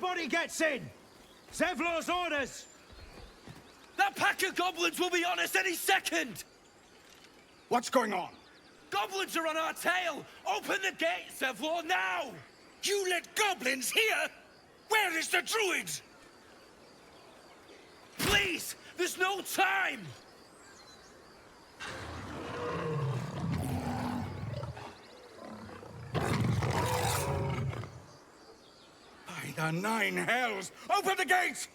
Nobody gets in! Zevlor's orders! That pack of goblins will be on us any second! What's going on? Goblins are on our tail! Open the gate, Zevlor, now! You let goblins here? Where is the Druid? Please! There's no time! By the nine hells! Open the gate!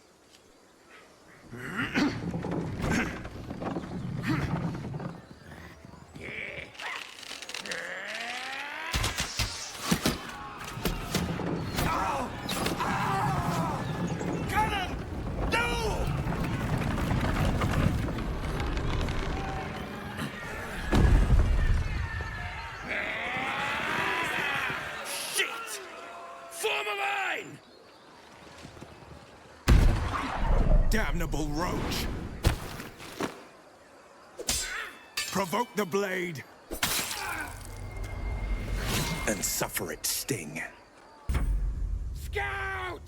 Cannon! No! Shit! Form a line! Damnable roach! Provoke the blade! And suffer its sting. Scout!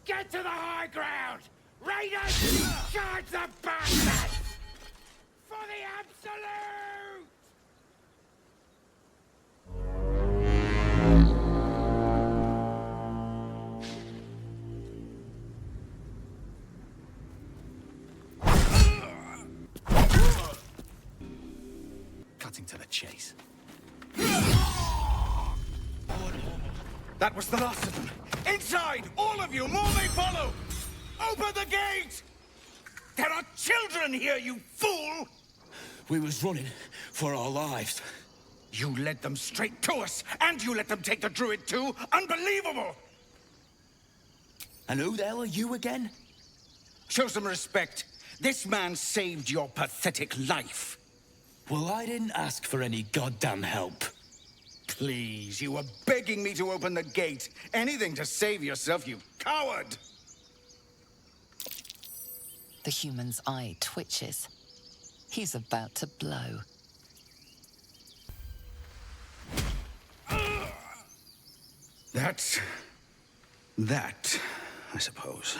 Get to the high ground! Raiders! Charge the bastards! For the absolute! Cutting to the chase. That was the last of them. Inside! All of you! More may follow! Open the gate! There are children here, you fool! We was running for our lives. You led them straight to us, and you let them take the Druid too? Unbelievable! And who the hell are you again? Show some respect. This man saved your pathetic life. Well, I didn't ask for any goddamn help. Please, you were begging me to open the gate. Anything to save yourself, you coward! The human's eye twitches. He's about to blow. That, I suppose.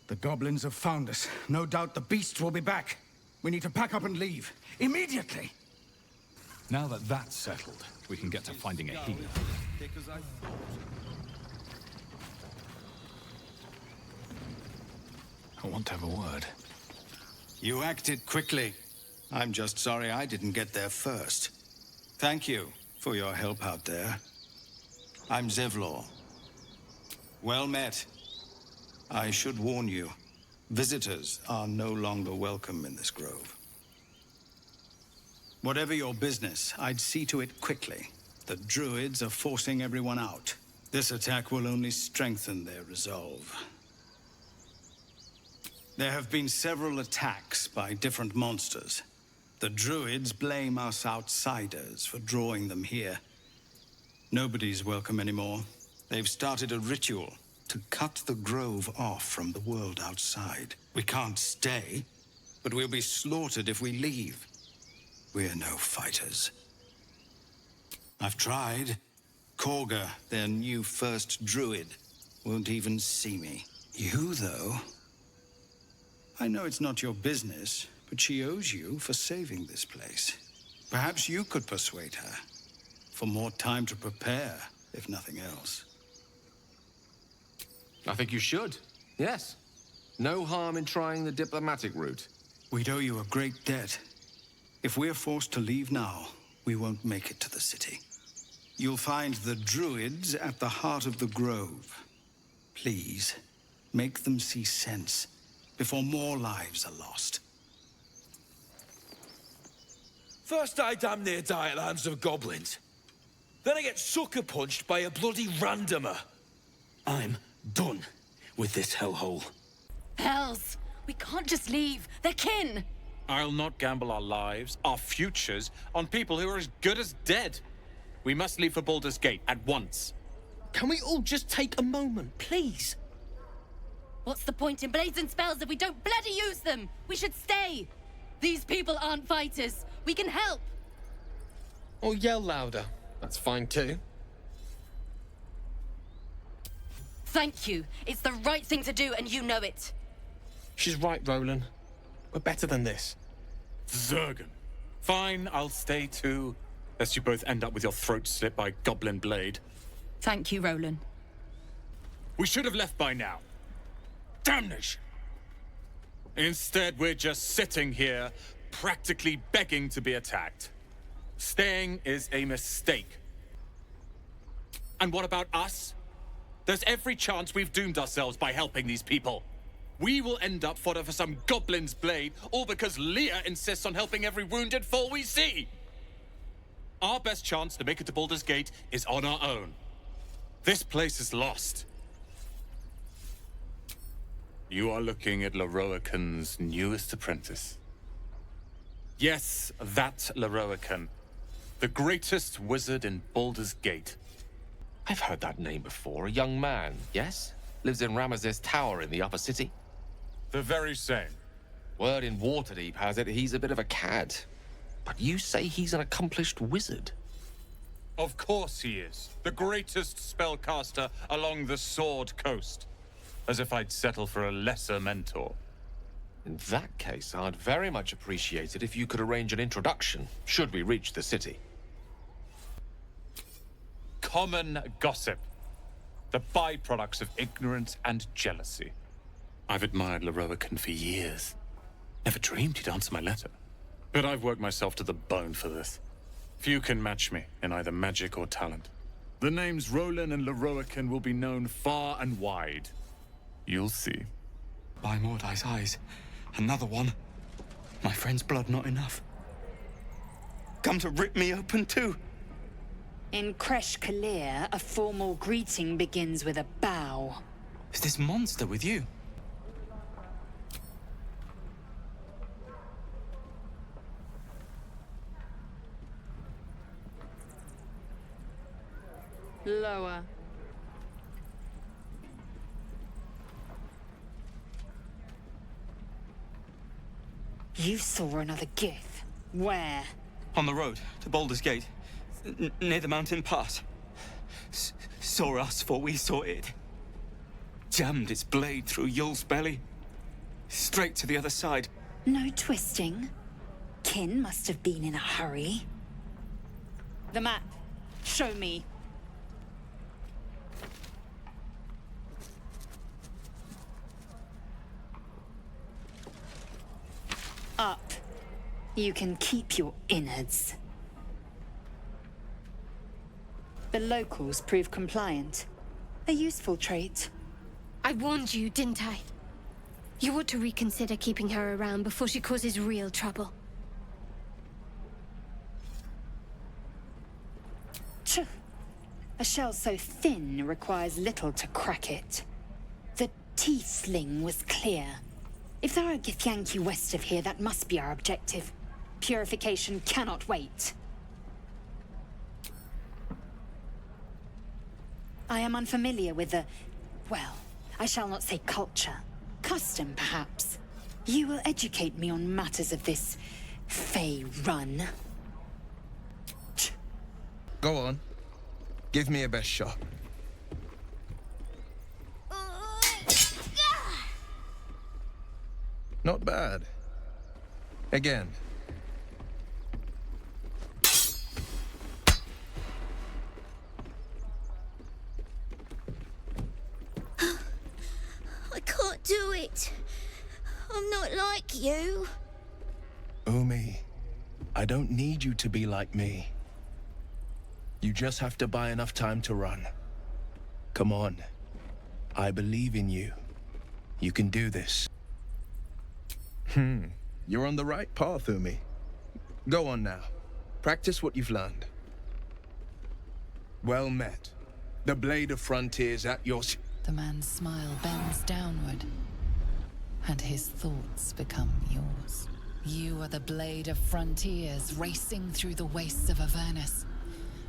The goblins have found us. No doubt the beasts will be back. We need to pack up and leave. Immediately! Now that that's settled, we can get to finding a healer. I want to have a word. You acted quickly. I'm just sorry I didn't get there first. Thank you for your help out there. I'm Zevlor. Well met. I should warn you, visitors are no longer welcome in this grove. Whatever your business, I'd see to it quickly. The Druids are forcing everyone out. This attack will only strengthen their resolve. There have been several attacks by different monsters. The Druids blame us outsiders for drawing them here. Nobody's welcome anymore. They've started a ritual to cut the grove off from the world outside. We can't stay, but we'll be slaughtered if we leave. We're no fighters. I've tried. Korga, their new first druid, won't even see me. You, though... I know it's not your business, but she owes you for saving this place. Perhaps you could persuade her. For more time to prepare, if nothing else. I think you should. Yes. No harm in trying the diplomatic route. We'd owe you a great debt. If we're forced to leave now, we won't make it to the city. You'll find the Druids at the heart of the grove. Please, make them see sense before more lives are lost. First I damn near die at the hands of goblins. Then I get sucker punched by a bloody randomer. I'm done with this hellhole. Hells! We can't just leave. They're kin! I'll not gamble our lives, our futures, on people who are as good as dead. We must leave for Baldur's Gate at once. Can we all just take a moment, please? What's the point in blazing spells if we don't bloody use them? We should stay! These people aren't fighters. We can help! Or yell louder. That's fine too. Thank you. It's the right thing to do, and you know it. She's right, Roland. We're better than this. Zergan. Fine, I'll stay too. Lest you both end up with your throat slit by Goblin Blade. Thank you, Roland. We should have left by now. Damnation! Instead, we're just sitting here, practically begging to be attacked. Staying is a mistake. And what about us? There's every chance we've doomed ourselves by helping these people. We will end up fodder for some Goblin's Blade, all because Leah insists on helping every wounded foe we see. Our best chance to make it to Baldur's Gate is on our own. This place is lost. You are looking at Leroican's newest apprentice. Yes, that Leroican. The greatest wizard in Baldur's Gate. I've heard that name before. A young man, yes? Lives in Ramesses Tower in the upper city. The very same. Word in Waterdeep has it he's a bit of a cad. But you say he's an accomplished wizard. Of course he is. The greatest spellcaster along the Sword Coast. As if I'd settle for a lesser mentor. In that case, I'd very much appreciate it if you could arrange an introduction, should we reach the city. Common gossip. The byproducts of ignorance and jealousy. I've admired Leroican for years. Never dreamed he'd answer my letter. But I've worked myself to the bone for this. Few can match me in either magic or talent. The names Roland and Leroican will be known far and wide. You'll see. By Mordai's eyes, another one. My friend's blood not enough. Come to rip me open too. In Kresh Kalir, a formal greeting begins with a bow. Is this monster with you? Lower. You saw another gith. Where? On the road to Baldur's Gate, near the mountain pass. Saw us, for we saw it. Jammed its blade through Yul's belly. Straight to the other side. No twisting. Kin must have been in a hurry. The map. Show me. Up. You can keep your innards. The locals prove compliant. A useful trait. I warned you, didn't I? You ought to reconsider keeping her around before she causes real trouble. Tch. A shell so thin requires little to crack it. The tiefling was clear. If there are Githyanki west of here, that must be our objective. Purification cannot wait. I am unfamiliar with the... well, I shall not say culture. Custom, perhaps. You will educate me on matters of this... Fey run. Go on. Give me a best shot. Not bad. Again. I can't do it. I'm not like you. Umi, I don't need you to be like me. You just have to buy enough time to run. Come on. I believe in you. You can do this. You're on the right path, Umi. Go on now. Practice what you've learned. Well met. The Blade of Frontiers at your... The man's smile bends downward, and his thoughts become yours. You are the Blade of Frontiers, racing through the wastes of Avernus.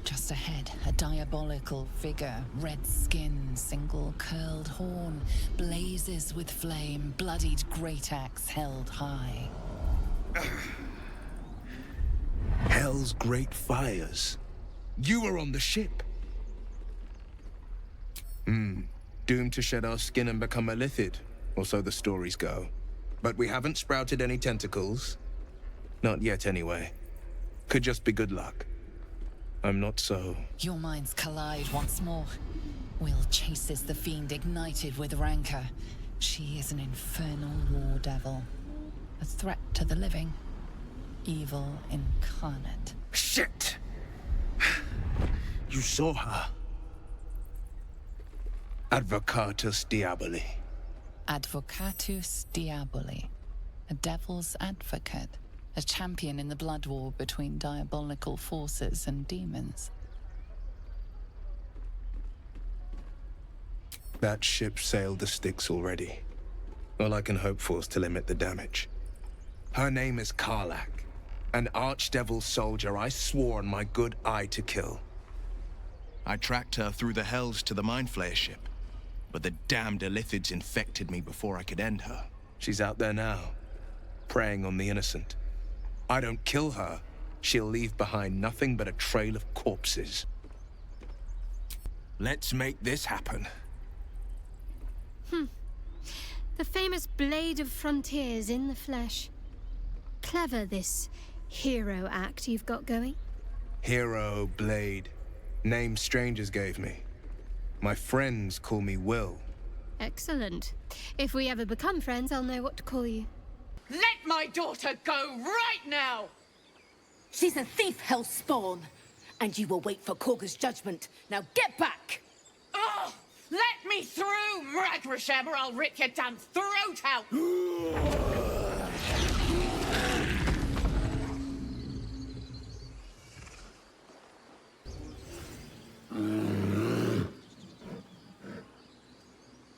Just ahead, a diabolical figure, red skin, single curled horn, blazes with flame, bloodied great axe held high. Hell's great fires. You were on the ship. Doomed to shed our skin and become a lithid, or so the stories go. But we haven't sprouted any tentacles. Not yet, anyway. Could just be good luck. I'm not so... Your minds collide once more. Will chases the fiend ignited with rancor. She is an infernal war devil. A threat to the living. Evil incarnate. Shit! You saw her. Advocatus Diaboli. Advocatus Diaboli. A devil's advocate. A champion in the blood war between diabolical forces and demons. That ship sailed the Styx already. All I can hope for is to limit the damage. Her name is Karlach, an archdevil soldier I swore on my good eye to kill. I tracked her through the hells to the Mind Flayer ship, but the damned Illithids infected me before I could end her. She's out there now, preying on the innocent. I don't kill her, she'll leave behind nothing but a trail of corpses. Let's make this happen. The famous Blade of Frontiers in the flesh. Clever, this hero act you've got going. Hero, Blade. Name strangers gave me. My friends call me Will. Excellent. If we ever become friends, I'll know what to call you. Let my daughter go right now! She's a thief, hellspawn. And you will wait for Korga's judgment. Now get back! Oh! Let me through, Mragrasham, or I'll rip your damn throat out!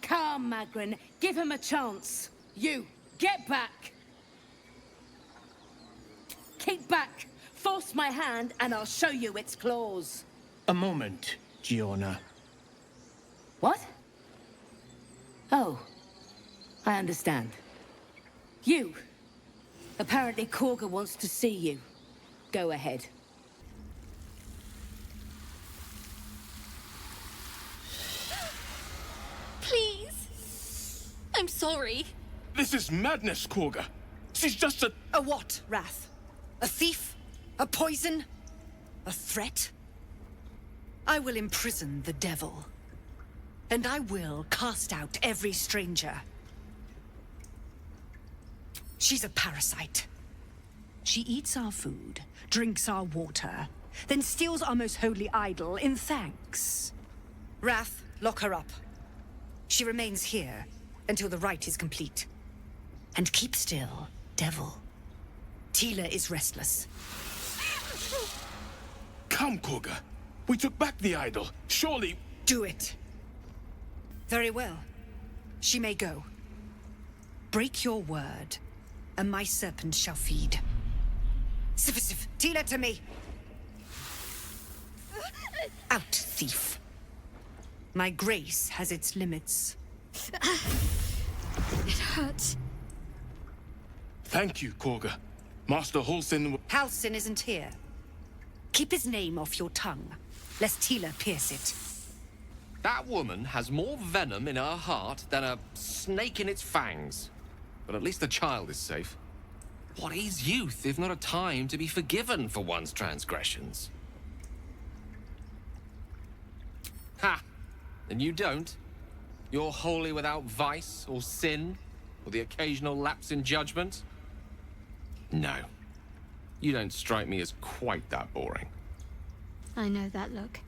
Come, Magrin, give him a chance. You, get back! Keep back! Force my hand and I'll show you its claws. A moment, Giona. What? Oh, I understand. You. Apparently Korga wants to see you. Go ahead. Please. I'm sorry. This is madness, Korga. She's just a... A what, Wrath? A thief? A poison? A threat? I will imprison the devil. And I will cast out every stranger. She's a parasite. She eats our food, drinks our water, then steals our most holy idol in thanks. Wrath, lock her up. She remains here until the rite is complete. And keep still, devil. Tila is restless. Come, Korga. We took back the idol. Surely... Do it. Very well. She may go. Break your word, and my serpent shall feed. Sif, Tila to me! Out, thief. My grace has its limits. It hurts. Thank you, Korga. Master Halsin... Halsin isn't here. Keep his name off your tongue, lest Tila pierce it. That woman has more venom in her heart than a snake in its fangs. But at least the child is safe. What is youth if not a time to be forgiven for one's transgressions? Ha! And you don't? You're wholly without vice or sin, or the occasional lapse in judgment? No. You don't strike me as quite that boring. I know that look.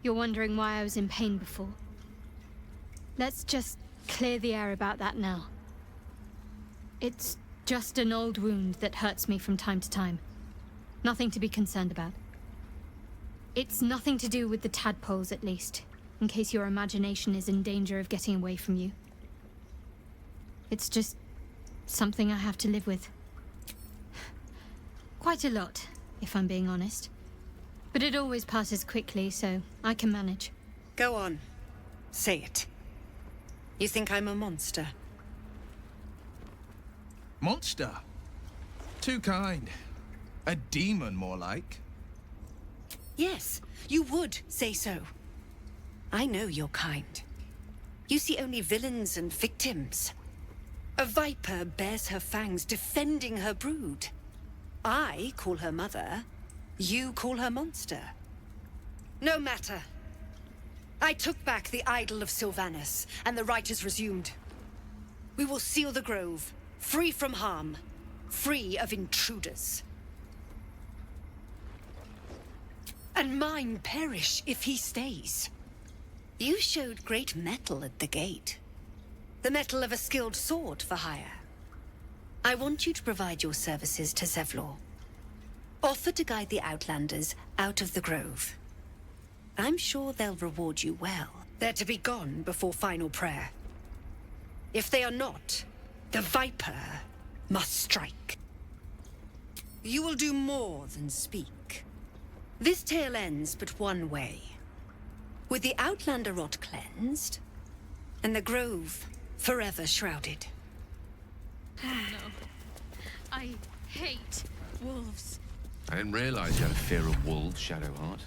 You're wondering why I was in pain before. Let's just clear the air about that now. It's just an old wound that hurts me from time to time. Nothing to be concerned about. It's nothing to do with the tadpoles, at least, in case your imagination is in danger of getting away from you. It's just something I have to live with. Quite a lot, if I'm being honest. But it always passes quickly, so I can manage. Go on. Say it. You think I'm a monster? Monster? Too kind. A demon, more like. Yes, you would say so. I know you're kind. You see only villains and victims. A viper bears her fangs defending her brood. I call her mother, you call her monster. No matter. I took back the idol of Sylvanas, and the rite is resumed. We will seal the grove, free from harm, free of intruders. And mine perish if he stays. You showed great mettle at the gate. The mettle of a skilled sword for hire. I want you to provide your services to Zevlor. Offer to guide the Outlanders out of the grove. I'm sure they'll reward you well. They're to be gone before final prayer. If they are not, the Viper must strike. You will do more than speak. This tale ends but one way. With the Outlander rot cleansed, and the grove forever shrouded. Oh no. I hate wolves. I didn't realize you had a fear of wolves, Shadowheart.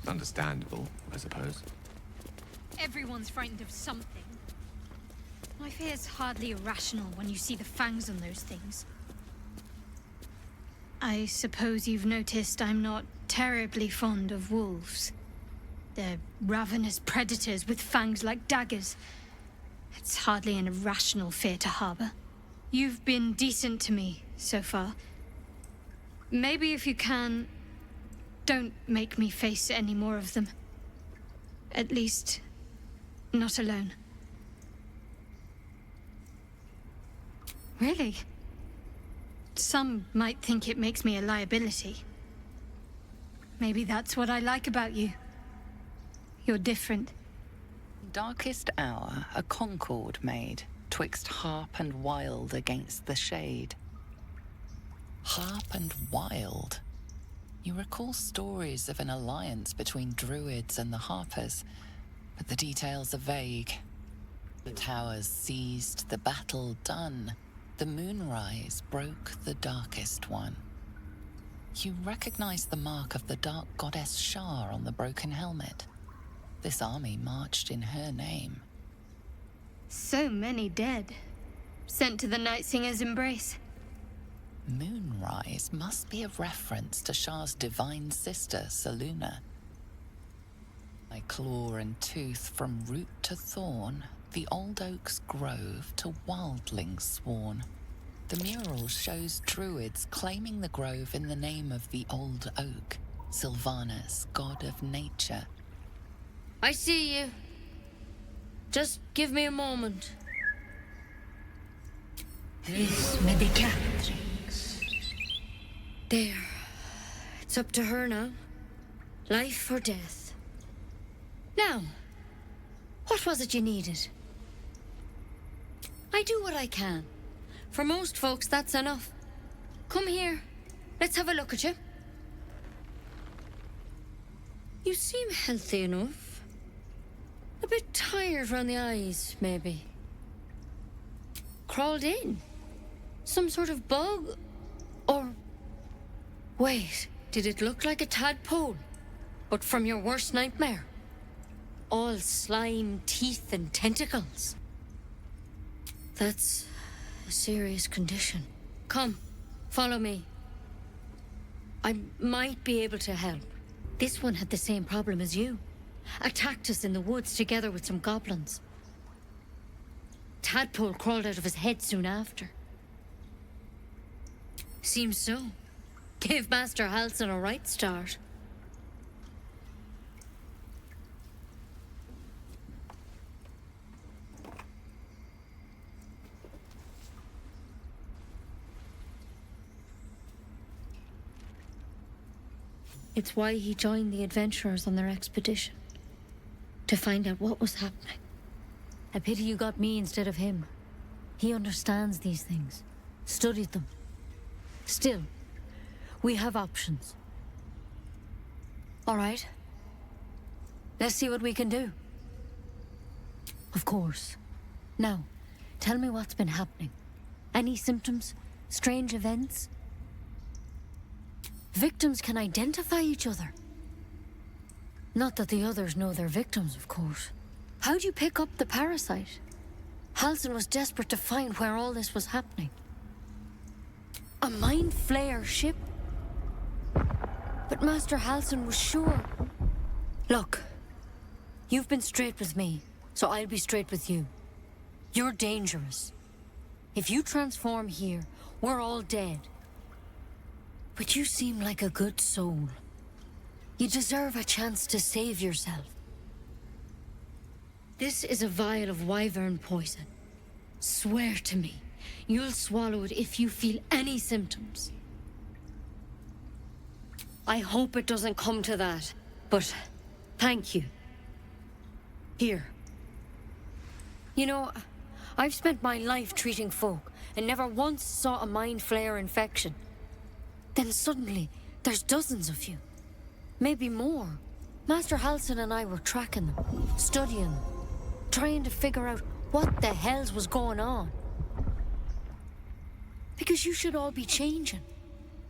Understandable, I suppose. Everyone's frightened of something. My fear's hardly irrational when you see the fangs on those things. I suppose you've noticed I'm not terribly fond of wolves. They're ravenous predators with fangs like daggers. It's hardly an irrational fear to harbor. You've been decent to me so far. Maybe if you can, don't make me face any more of them. At least, not alone. Really? Some might think it makes me a liability. Maybe that's what I like about you. You're different. Darkest hour, a concord made, twixt harp and wild against the shade. Harp and wild. You recall stories of an alliance between druids and the harpers, but the details are vague. The towers seized, the battle done. The moonrise broke the darkest one. You recognize the mark of the dark goddess Shar on the broken helmet. This army marched in her name. So many dead. Sent to the Night Singer's embrace. Moonrise must be a reference to Shar's divine sister, Selûne. By claw and tooth from root to thorn, the old oak's grove to wildlings sworn. The mural shows druids claiming the grove in the name of the old oak, Sylvanas, god of nature. I see you. Just give me a moment. This medicatrix. There. It's up to her now. Life or death. Now, what was it you needed? I do what I can. For most folks, that's enough. Come here. Let's have a look at you. You seem healthy enough. A bit tired round the eyes, maybe. Crawled in? Some sort of bug? Or... Wait, did it look like a tadpole? But from your worst nightmare? All slime, teeth, and tentacles. That's a serious condition. Come, follow me. I might be able to help. This one had the same problem as you. Attacked us in the woods together with some goblins. Tadpole crawled out of his head soon after. Seems so. Gave Master Halsin a right start. It's why he joined the adventurers on their expedition. To find out what was happening. A pity you got me instead of him. He understands these things. Studied them. Still, we have options. All right. Let's see what we can do. Of course. Now, tell me what's been happening. Any symptoms? Strange events? Victims can identify each other. Not that the others know they're victims, of course. How'd you pick up the parasite? Halsin was desperate to find where all this was happening. A Mind Flayer ship? But Master Halsin was sure. Look, you've been straight with me, so I'll be straight with you. You're dangerous. If you transform here, we're all dead. But you seem like a good soul. You deserve a chance to save yourself. This is a vial of wyvern poison. Swear to me, you'll swallow it if you feel any symptoms. I hope it doesn't come to that, but thank you. Here. You know, I've spent my life treating folk and never once saw a Mind Flayer infection. Then suddenly, there's dozens of you. Maybe more. Master Halsin and I were tracking them, studying them, trying to figure out what the hells was going on. Because you should all be changing.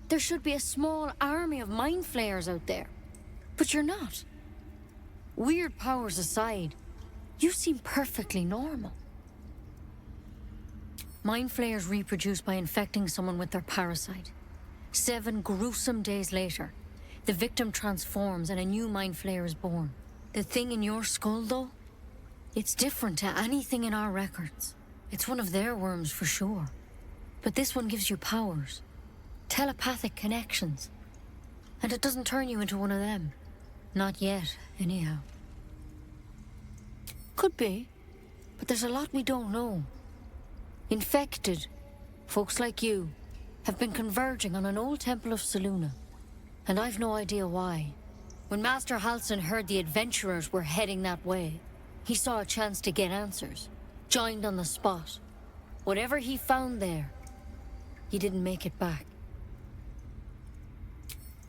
There should be a small army of Mind Flayers out there. But you're not. Weird powers aside, you seem perfectly normal. Mind Flayers reproduce by infecting someone with their parasite. 7 gruesome days later, the victim transforms and a new Mind Flayer is born. The thing in your skull, though? It's different to anything in our records. It's one of their worms for sure. But this one gives you powers. Telepathic connections. And it doesn't turn you into one of them. Not yet, anyhow. Could be. But there's a lot we don't know. Infected, folks like you, have been converging on an old temple of Selûne. And I've no idea why. When Master Halsin heard the adventurers were heading that way, he saw a chance to get answers. Joined on the spot. Whatever he found there, he didn't make it back.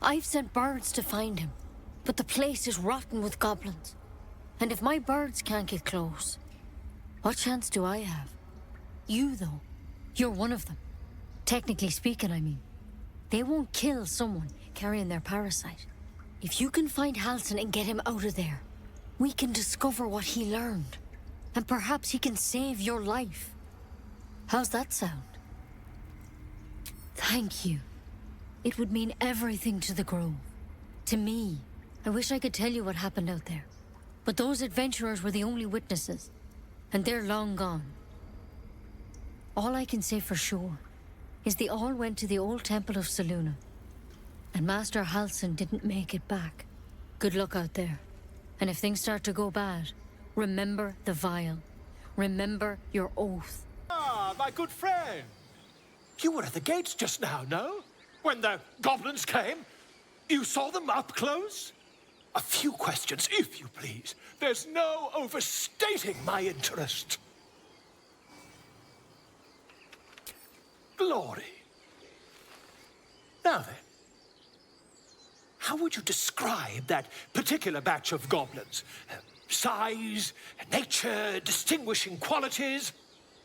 I've sent birds to find him, but the place is rotten with goblins. And if my birds can't get close, what chance do I have? You, though, you're one of them. Technically speaking, I mean. They won't kill someone carrying their parasite. If you can find Halsin and get him out of there, we can discover what he learned. And perhaps he can save your life. How's that sound? Thank you. It would mean everything to the Grove. To me. I wish I could tell you what happened out there. But those adventurers were the only witnesses. And they're long gone. All I can say for sure is they all went to the old temple of Selûne. And Master Halsin didn't make it back. Good luck out there. And if things start to go bad, remember the vial. Remember your oath. Ah, my good friend. You were at the gates just now, no? When the goblins came? You saw them up close? A few questions, if you please. There's no overstating my interest. Glory. Now then, how would you describe that particular batch of goblins? Size, nature, distinguishing qualities?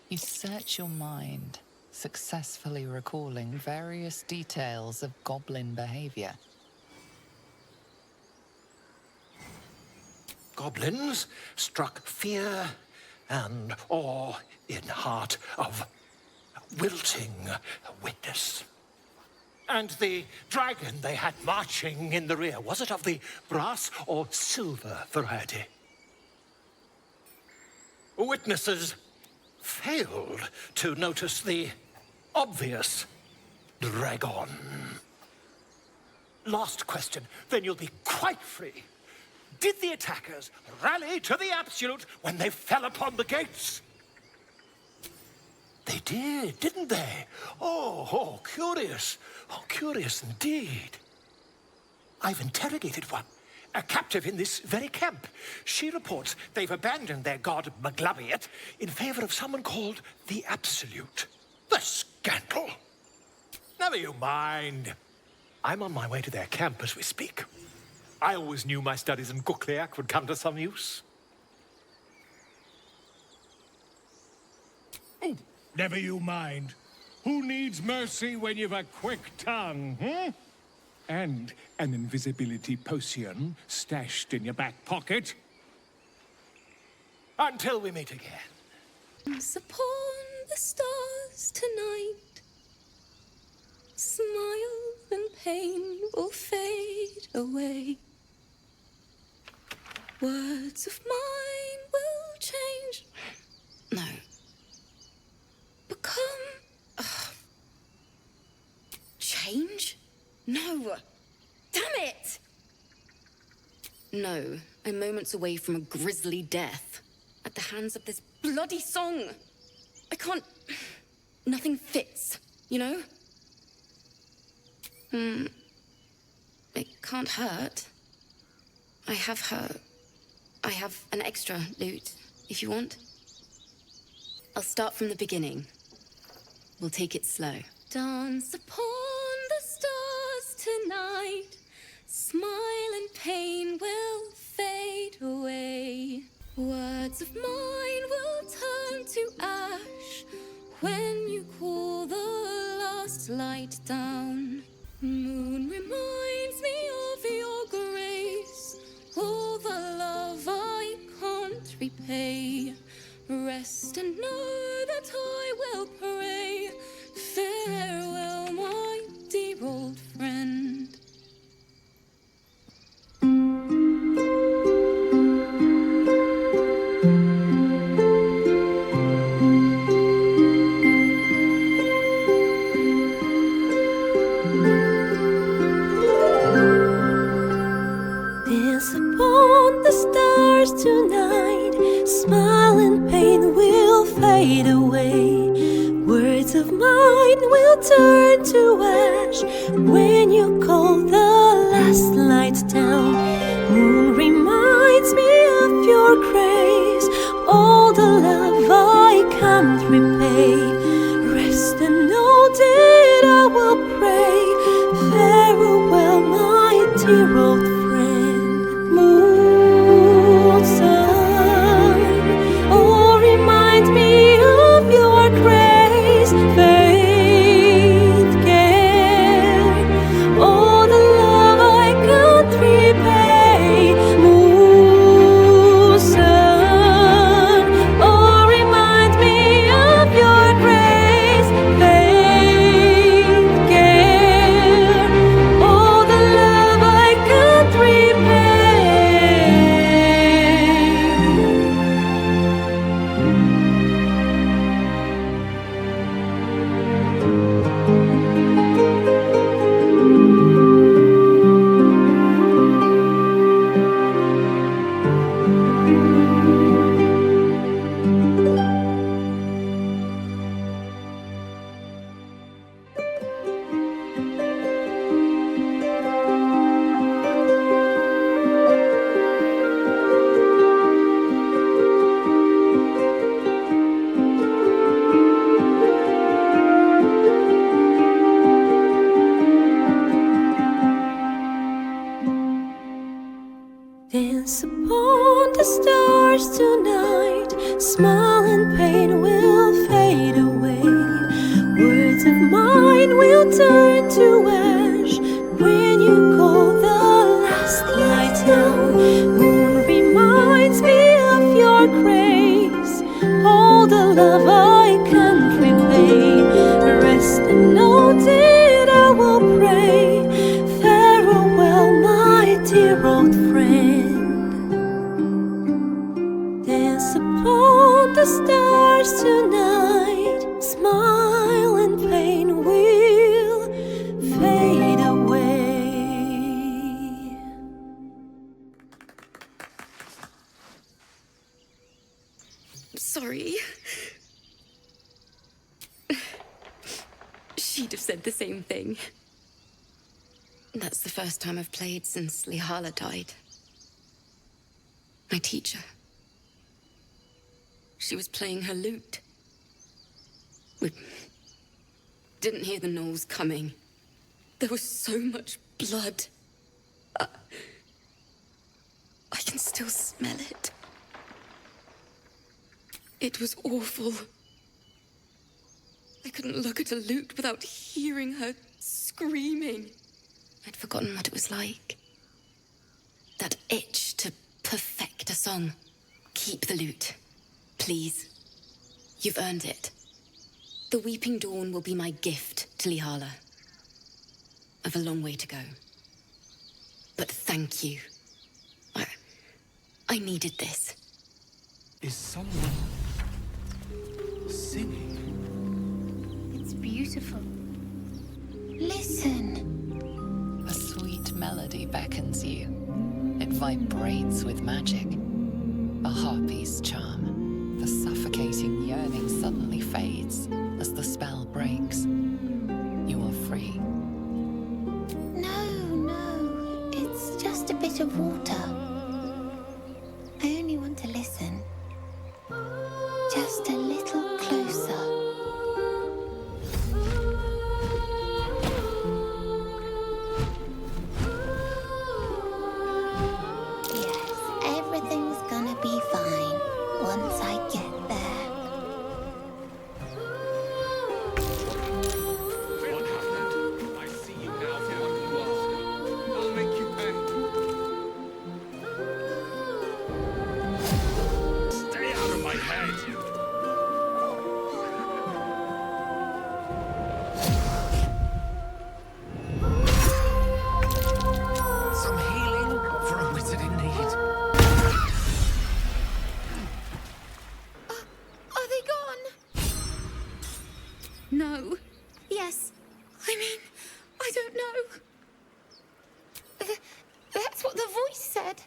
You search your mind, successfully recalling various details of goblin behavior. Goblins struck fear and awe in heart of wilting witness. And the dragon they had marching in the rear, was it of the brass or silver variety? Witnesses failed to notice the obvious dragon. Last question, then you'll be quite free. Did the attackers rally to the absolute when they fell upon the gates? They did, didn't they? Oh, curious. Oh, curious indeed. I've interrogated one, a captive in this very camp. She reports they've abandoned their god Maglabiet in favor of someone called the Absolute. The scandal! Never you mind. I'm on my way to their camp as we speak. I always knew my studies in Gukleak would come to some use. Never you mind. Who needs mercy when you've a quick tongue, hmm? And an invisibility potion stashed in your back pocket. Until we meet again. Once upon the stars tonight, smile and pain will fade away. Words of mine will change. No. Become. Change? No. Damn it! No, I'm moments away from a grisly death. At the hands of this bloody song. I can't... Nothing fits, you know? It can't hurt. I have an extra lute, if you want. I'll start from the beginning. We'll take it slow. Dance upon the stars tonight. Smile and pain will fade away. Words of mine will turn to ash when you call the last light down. Moon reminds me of your grace, all the love I can't repay. Rest and know that I will pray. Farewell, my dear old friend. Dance upon the stars tonight. Smile and pain will fade away. Words of mine will turn to ash when you call the last light down. Moon reminds me of your grace, all the love I can't repay. Rest and know that I will pray. Farewell, my dear old friend. Moon, sun, oh, remind me of your grace. Faith, care, all the love I can't repay. Moon, sun, oh, remind me of your grace. Faith, care, all the love I can't repay. Dance upon the stars tonight. Smile and pain will fade away. Words of mine will turn to ash when you call the last light down. Moon reminds me of your grace, all the love I can't repay. Rest and know that I will pray. Farewell, my dear old friend. Dance upon the stars tonight. Smile and pain will fade away. Sorry. She'd have said the same thing. That's the first time I've played since Lihala died. My teacher. She was playing her lute. We didn't hear the gnolls coming. There was so much blood. I can still smell it. It was awful. I couldn't look at a lute without hearing her screaming. I'd forgotten what it was like. That itch to perfect a song. Keep the lute. Please. You've earned it. The Weeping Dawn will be my gift to Lihala. I've a long way to go. But thank you. I needed this. Is someone singing? It's beautiful. Listen. A sweet melody beckons you. It vibrates with magic. A harpy's charm. The suffocating yearning suddenly fades as the spell breaks. You are free. No. It's just a bit of water. I only want to listen. Just a little closer. Yes, everything's gonna be fine once I get there. What happened? I see you now for what you are. I'll make you pay. Stay out of my head! Some healing for a wizard in need. Are they gone? No. Yes. I mean, I don't know. That's what the voice said.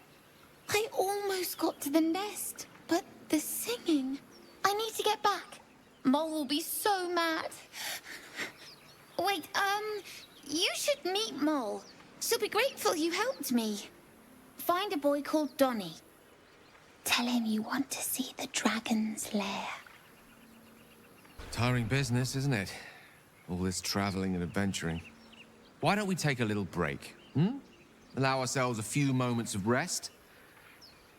I almost got to the nest, but the singing. I need to get back. Mole will be so mad. Wait, you should meet Mole. She'll be grateful you helped me. Find a boy called Donny. Tell him you want to see the dragon's lair. Tiring business, isn't it? All this traveling and adventuring. Why don't we take a little break, Allow ourselves a few moments of rest?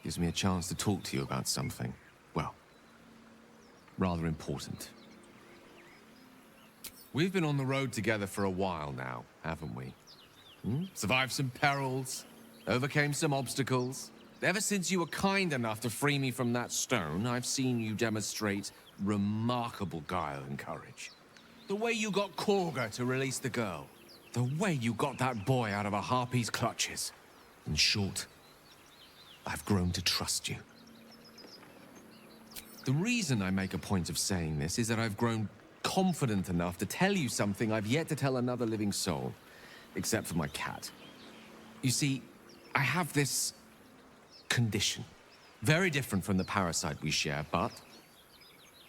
Gives me a chance to talk to you about something, well, rather important. We've been on the road together for a while now, haven't we? Survived some perils, overcame some obstacles. Ever since you were kind enough to free me from that stone, I've seen you demonstrate remarkable guile and courage. The way you got Korga to release the girl. The way you got that boy out of a harpy's clutches. In short, I've grown to trust you. The reason I make a point of saying this is that I've grown confident enough to tell you something I've yet to tell another living soul, except for my cat. You see, I have this condition. Very different from the parasite we share, but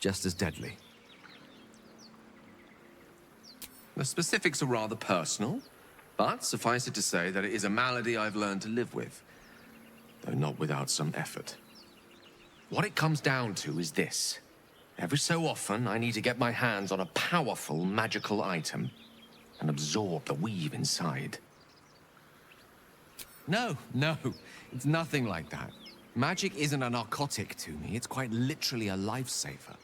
just as deadly. The specifics are rather personal, but suffice it to say that it is a malady I've learned to live with, though not without some effort. What it comes down to is this. Every so often, I need to get my hands on a powerful magical item and absorb the weave inside. No, it's nothing like that. Magic isn't a narcotic to me, it's quite literally a lifesaver.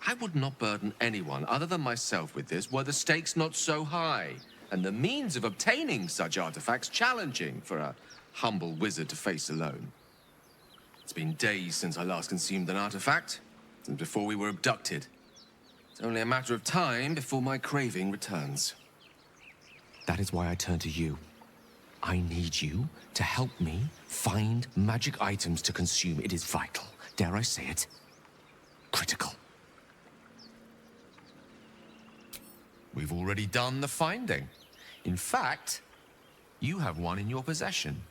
I would not burden anyone other than myself with this were the stakes not so high, and the means of obtaining such artifacts challenging for a humble wizard to face alone. It's been days since I last consumed an artifact, since before we were abducted. It's only a matter of time before my craving returns. That is why I turn to you. I need you to help me find magic items to consume. It is vital. Dare I say it? Critical. We've already done the finding. In fact, you have one in your possession.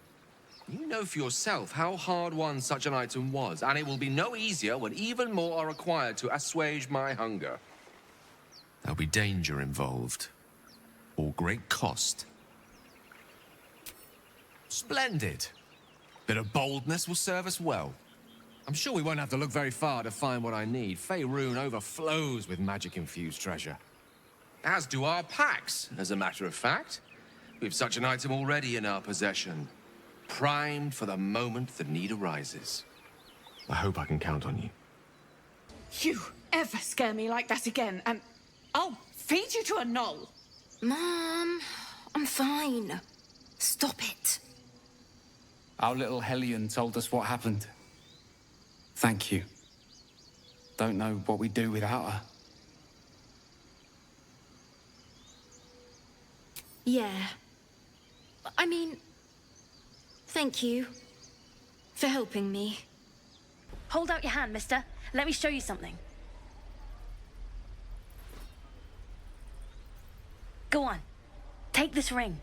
You know for yourself how hard-won such an item was, and it will be no easier when even more are required to assuage my hunger. There'll be danger involved, or great cost. Splendid. Bit of boldness will serve us well. I'm sure we won't have to look very far to find what I need. Faerun overflows with magic-infused treasure. As do our packs, as a matter of fact. We've such an item already in our possession. Primed for the moment the need arises. I hope I can count on you. You ever scare me like that again, and I'll feed you to a gnoll. Mom, I'm fine. Stop it. Our little Hellion told us what happened. Thank you. Don't know what we'd do without her. Yeah. I mean, thank you for helping me. Hold out your hand, mister. Let me show you something. Go on. Take this ring.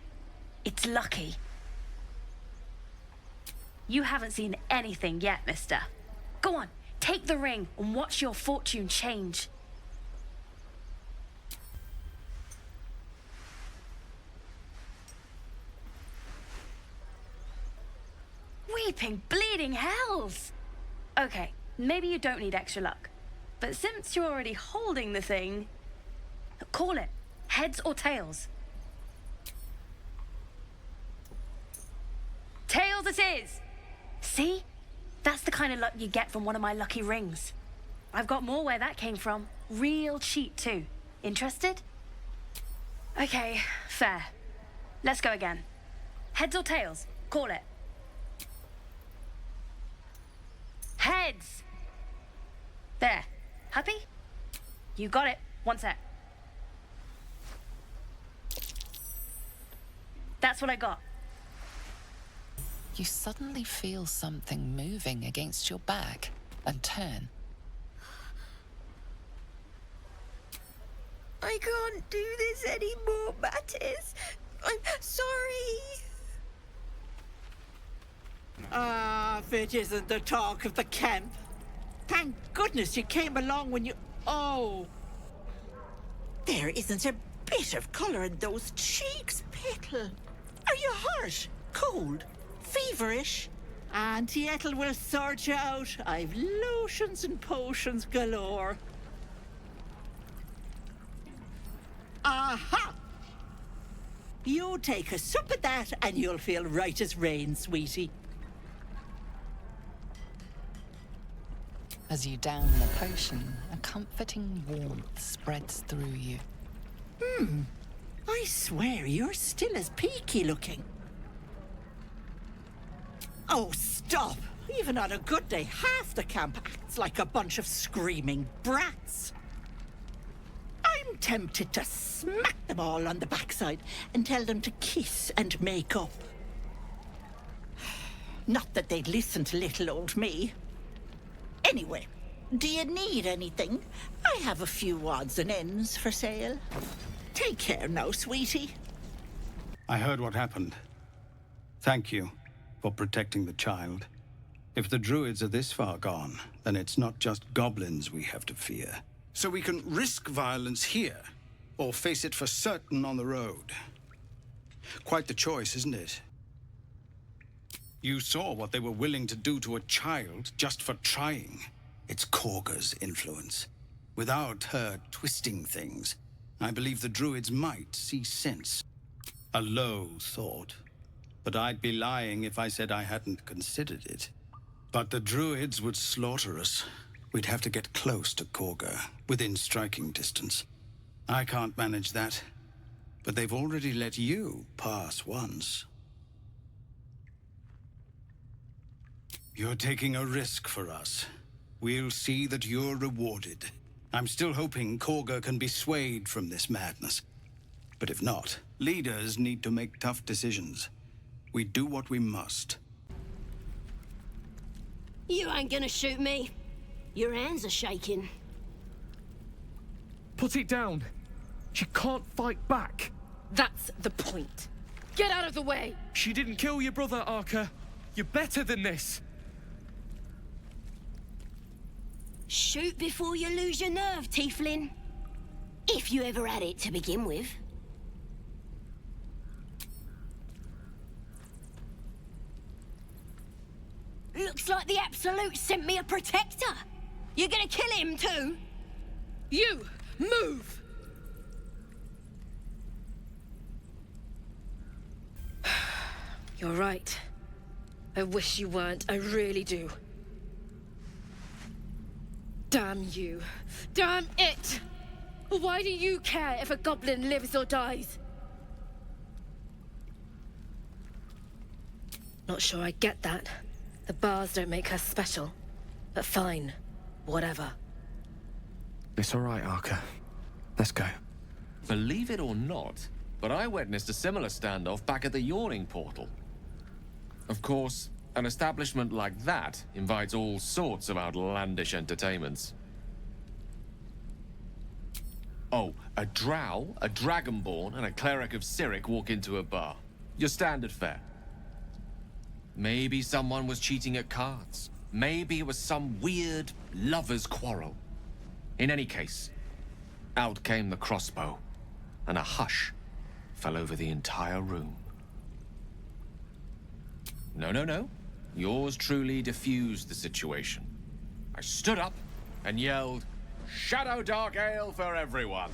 It's lucky. You haven't seen anything yet, mister. Go on, take the ring and watch your fortune change. Weeping, bleeding hells! Okay, maybe you don't need extra luck. But since you're already holding the thing, call it. Heads or tails? Tails it is! See? That's the kind of luck you get from one of my lucky rings. I've got more where that came from. Real cheap, too. Interested? Okay, fair. Let's go again. Heads or tails? Call it. Heads! There. Happy? You got it. One sec. That's what I got. You suddenly feel something moving against your back and turn. I can't do this anymore, Mattis. I'm sorry. Ah, if it isn't the talk of the camp. Thank goodness you came along when you... Oh. There isn't a bit of colour in those cheeks, Petal. Are you hurt? Cold? Feverish? Auntie Ethel will sort you out. I've lotions and potions galore. Aha! You take a sup of that and you'll feel right as rain, sweetie. As you down the potion, a comforting warmth spreads through you. I swear you're still as peaky looking. Oh, stop! Even on a good day, half the camp acts like a bunch of screaming brats. I'm tempted to smack them all on the backside and tell them to kiss and make up. Not that they'd listen to little old me. Anyway, do you need anything? I have a few odds and ends for sale. Take care now, sweetie. I heard what happened. Thank you for protecting the child. If the Druids are this far gone, then it's not just goblins we have to fear. So we can risk violence here, or face it for certain on the road. Quite the choice, isn't it? You saw what they were willing to do to a child just for trying. It's Korga's influence. Without her twisting things, I believe the Druids might see sense. A low thought. But I'd be lying if I said I hadn't considered it. But the Druids would slaughter us. We'd have to get close to Korga, within striking distance. I can't manage that. But they've already let you pass once. You're taking a risk for us. We'll see that you're rewarded. I'm still hoping Korga can be swayed from this madness. But if not, leaders need to make tough decisions. We do what we must. You ain't gonna shoot me. Your hands are shaking. Put it down. She can't fight back. That's the point. Get out of the way! She didn't kill your brother, Arca. You're better than this. Shoot before you lose your nerve, Tiefling. If you ever had it to begin with. Looks like the Absolute sent me a protector. You're gonna kill him too? You! Move! You're right. I wish you weren't. I really do. Damn you. Damn it! Why do you care if a goblin lives or dies? Not sure I get that. The bars don't make her special. But fine. Whatever. It's all right, Arca. Let's go. Believe it or not, but I witnessed a similar standoff back at the Yawning Portal. Of course, an establishment like that invites all sorts of outlandish entertainments. Oh, a drow, a dragonborn, and a cleric of Cyric walk into a bar. Your standard fare. Maybe someone was cheating at cards. Maybe it was some weird lover's quarrel. In any case, out came the crossbow, and a hush fell over the entire room. No, no, no. Yours truly diffused the situation. I stood up and yelled, "Shadow Dark Ale for everyone!"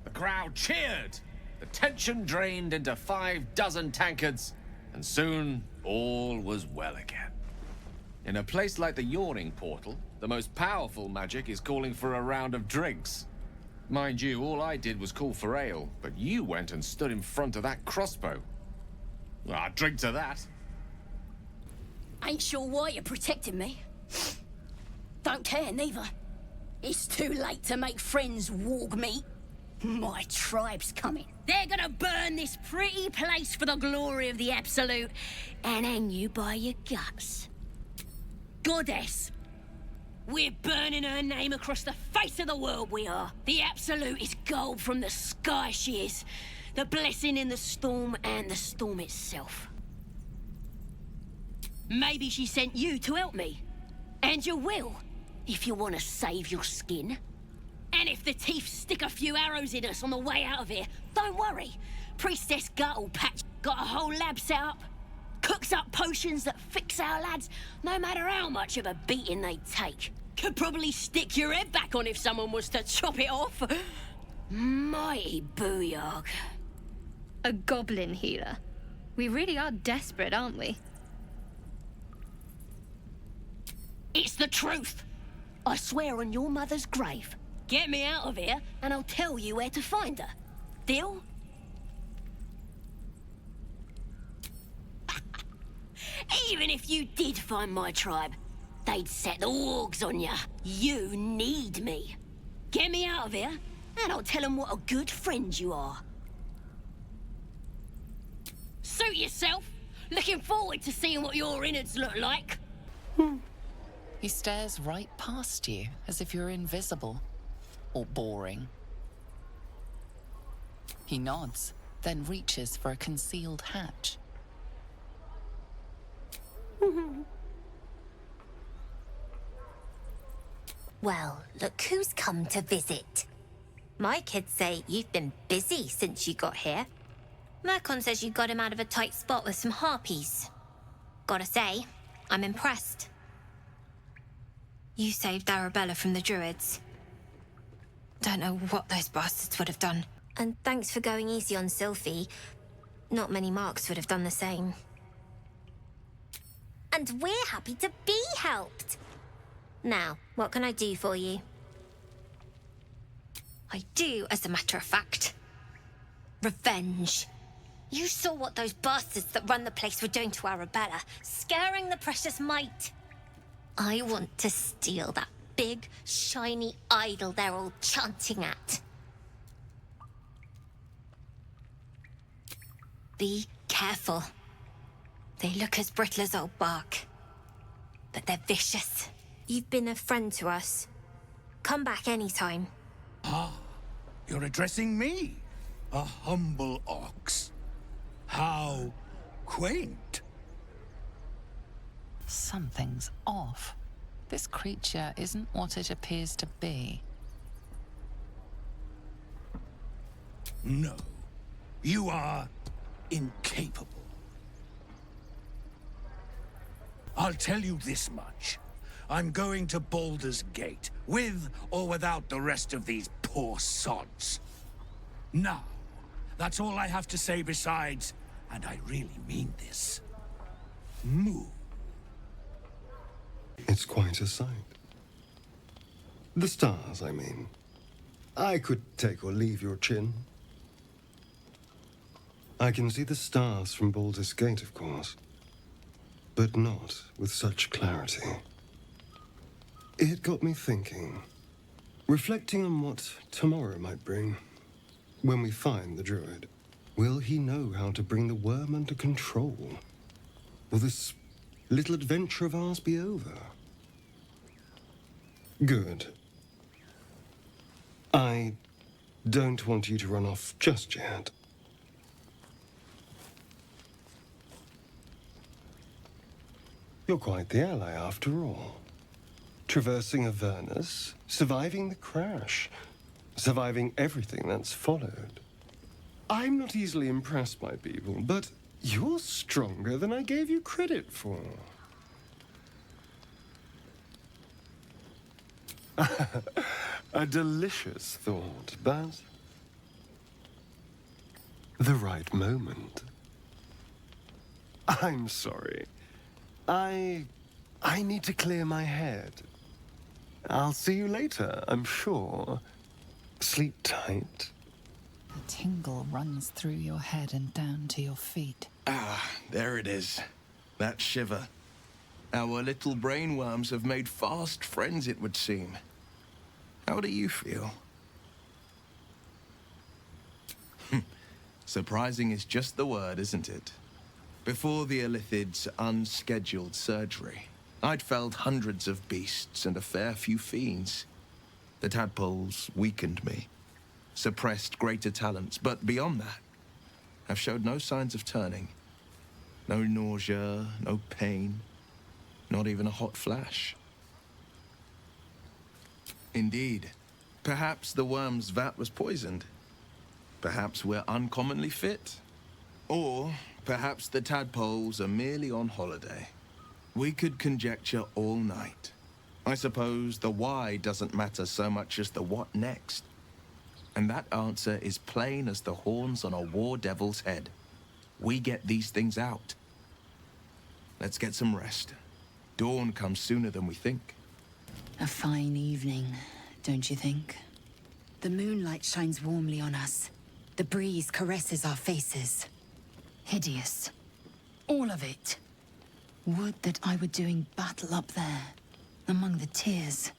The crowd cheered. The tension drained into 6 tankards, and soon all was well again. In a place like the Yawning Portal, the most powerful magic is calling for a round of drinks. Mind you, all I did was call for ale, but you went and stood in front of that crossbow. Well, I'd drink to that. Ain't sure why you're protecting me. Don't care, neither. It's too late to make friends, warg meat. My tribe's coming. They're gonna burn this pretty place for the glory of the Absolute and hang you by your guts. Goddess! We're burning her name across the face of the world, we are. The Absolute is gold from the sky, she is. The blessing in the storm and the storm itself. Maybe she sent you to help me. And you will, if you want to save your skin. And if the Teeth stick a few arrows in us on the way out of here, don't worry. Priestess Guttle-Patch got a whole lab set up. Cooks up potions that fix our lads, no matter how much of a beating they take. Could probably stick your head back on if someone was to chop it off. Mighty booyog. A goblin healer. We really are desperate, aren't we? It's the truth. I swear on your mother's grave. Get me out of here, and I'll tell you where to find her. Deal? Even if you did find my tribe, they'd set the wargs on ya. You need me. Get me out of here, and I'll tell them what a good friend you are. Suit yourself. Looking forward to seeing what your innards look like. He stares right past you, as if you're invisible. Or boring. He nods, then reaches for a concealed hatch. Well, look who's come to visit. My kids say you've been busy since you got here. Mercon says you got him out of a tight spot with some harpies. Gotta say, I'm impressed. You saved Arabella from the Druids. Don't know what those bastards would have done. And thanks for going easy on Sylphie. Not many Marks would have done the same. And we're happy to be helped. Now, what can I do for you? I do, as a matter of fact. Revenge. You saw what those bastards that run the place were doing to Arabella, scaring the precious mite. I want to steal that big, shiny idol they're all chanting at. Be careful. They look as brittle as old bark, but they're vicious. You've been a friend to us. Come back anytime. Ah, you're addressing me, a humble ox. How quaint. Something's off. This creature isn't what it appears to be. No, you are incapable. I'll tell you this much. I'm going to Baldur's Gate, with or without the rest of these poor sods. Now, that's all I have to say besides, and I really mean this, move. It's quite a sight. The stars, I mean. I could take or leave your chin. I can see the stars from Baldur's Gate, of course, but not with such clarity. It got me thinking. Reflecting on what tomorrow might bring, when we find the Druid, will he know how to bring the worm under control? Will this little adventure of ours be over? Good. I don't want you to run off just yet. You're quite the ally after all. Traversing Avernus, surviving the crash, surviving everything that's followed. I'm not easily impressed by people, but you're stronger than I gave you credit for. A delicious thought, but the right moment. I'm sorry. I need to clear my head. I'll see you later, I'm sure. Sleep tight. A tingle runs through your head and down to your feet. Ah, there it is. That shiver. Our little brainworms have made fast friends, it would seem. How do you feel? Surprising is just the word, isn't it? Before the Illithid's unscheduled surgery, I'd felled hundreds of beasts and a fair few fiends. The tadpoles weakened me, suppressed greater talents, but beyond that, I've showed no signs of turning. No nausea, no pain, not even a hot flash. Indeed, perhaps the worm's vat was poisoned. Perhaps we're uncommonly fit. Or perhaps the tadpoles are merely on holiday. We could conjecture all night. I suppose the why doesn't matter so much as the what next. And that answer is plain as the horns on a war devil's head. We get these things out. Let's get some rest. Dawn comes sooner than we think. A fine evening, don't you think? The moonlight shines warmly on us. The breeze caresses our faces. Hideous. All of it. Would that I were doing battle up there, among the tears.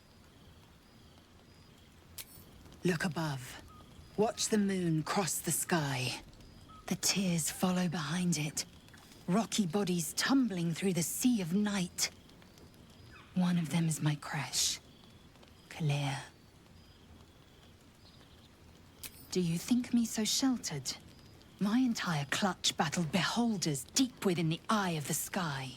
Look above. Watch the moon cross the sky. The tears follow behind it. Rocky bodies tumbling through the sea of night. One of them is my crash. Clear. Do you think me so sheltered? My entire clutch battled beholders deep within the eye of the sky.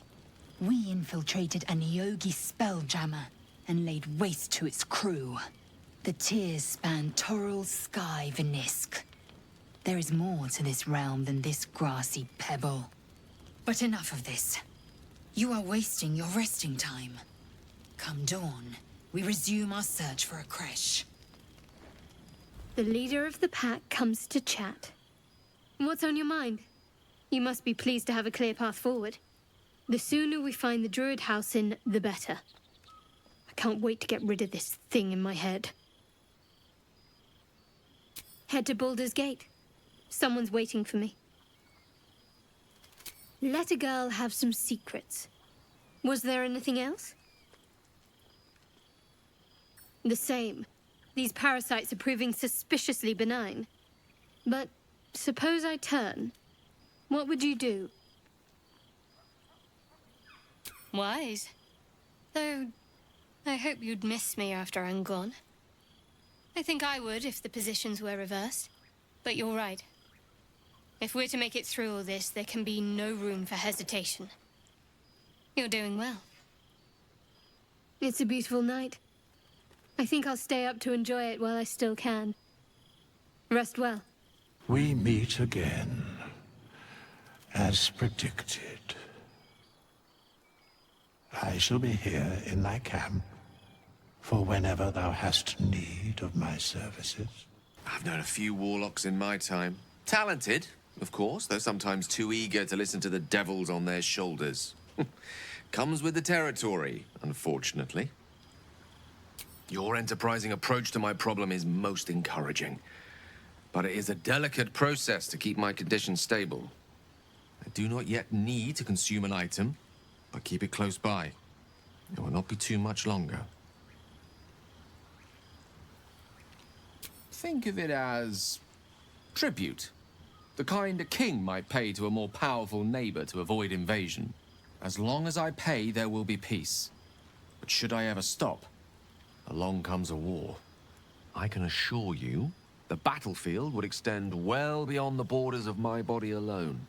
We infiltrated a Neogi spelljammer and laid waste to its crew. The tears span Toral's sky, Venisk. There is more to this realm than this grassy pebble. But enough of this. You are wasting your resting time. Come dawn, we resume our search for a creche. The leader of the pack comes to chat. What's on your mind? You must be pleased to have a clear path forward. The sooner we find the Druid house in, the better. I can't wait to get rid of this thing in my head. Head to Baldur's Gate. Someone's waiting for me. Let a girl have some secrets. Was there anything else? The same. These parasites are proving suspiciously benign. But suppose I turn. What would you do? Wise. Though, I hope you'd miss me after I'm gone. I think I would if the positions were reversed. But you're right. If we're to make it through all this, there can be no room for hesitation. You're doing well. It's a beautiful night. I think I'll stay up to enjoy it while I still can. Rest well. We meet again, as predicted. I shall be here in thy camp for whenever thou hast need of my services. I've known a few warlocks in my time. Talented, of course, though sometimes too eager to listen to the devils on their shoulders. Comes with the territory, unfortunately. Your enterprising approach to my problem is most encouraging. But it is a delicate process to keep my condition stable. I do not yet need to consume an item, but keep it close by. It will not be too much longer. Think of it as tribute. The kind a king might pay to a more powerful neighbor to avoid invasion. As long as I pay, there will be peace. But should I ever stop, along comes a war. I can assure you, the battlefield would extend well beyond the borders of my body alone.